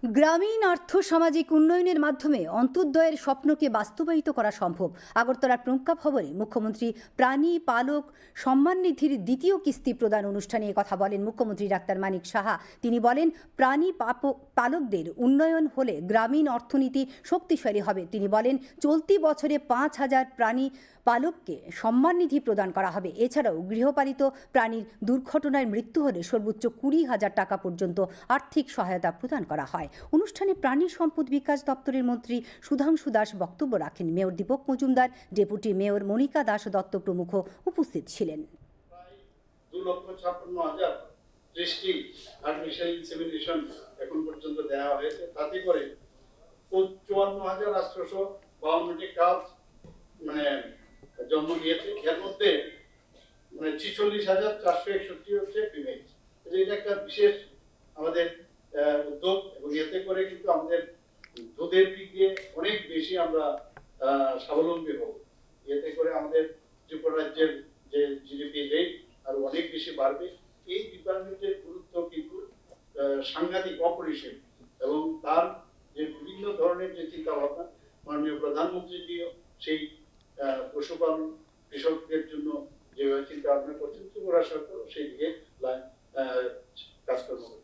গ্রামীণ আর্থ-সামাজিক উন্নয়নের মাধ্যমে অন্ত্যোদয়ের স্বপ্নকে বাস্তবায়িত করা সম্ভব। আগরতলার প্রজ্ঞা ভবনে মুখ্যমন্ত্রী প্রাণী পালক সম্মান নিধির দ্বিতীয় কিস্তি প্রদান অনুষ্ঠানে কথা বলেন মুখ্যমন্ত্রী ডাক্তার মানিক সাহা। তিনি বলেন, প্রাণী পালকদের উন্নয়ন হলে গ্রামীণ অর্থনীতি শক্তিশালী হবে। তিনি বলেন, চলতি বছরে 5,000 প্রাণী পালককে সম্মান নিধি প্রদান করা হবে। এছাড়াও গৃহপালিত প্রাণীর দুর্ঘটনায় মৃত্যু হলে সর্বোচ্চ 20,000 টাকা পর্যন্ত আর্থিক সহায়তা প্রদান করা হয়। অনুষ্ঠানে প্রাণী সম্পদ বিকাশ দপ্তরের মন্ত্রী সুধাংশু দাস বক্তব্য রাখেন। Mayor Dipak Majumdar, deputy mayor Monika Das Datta প্রমুখ উপস্থিত ছিলেন। 2,56,000 দৃষ্টি আর্টিফিশিয়াল ইনসেমিনেশন এখন পর্যন্ত দেওয়া হয়েছে। তাতে করে 54,852টি কাজ জন্ম দিয়েছে। এর মধ্যে 46,461 হচ্ছে ফিমেল। এটা একটা বিশেষ আমাদের উদ্যোগ, এবং এতে করে কিন্তু আমাদের দুধের দিক দিয়ে অনেক বেশি আমরা স্বাবলম্বী হব। এতে করে আমাদের ত্রিপুরা রাজ্যের যে জিডিপি রেট আরো অনেক বেশি বাড়বে। এই ডিপার্টমেন্টের গুরুত্ব কিন্তু সাংঘাতিক, অপরিসীম, এবং তার যে বিভিন্ন ধরনের যে চিন্তা ভাবনা মাননীয় প্রধানমন্ত্রীজিও সেই পশুপালন কৃষকদের জন্য যেভাবে চিন্তা ভাবনা করছেন, ত্রিপুরা সরকার সেই দিকে কাজ করবে।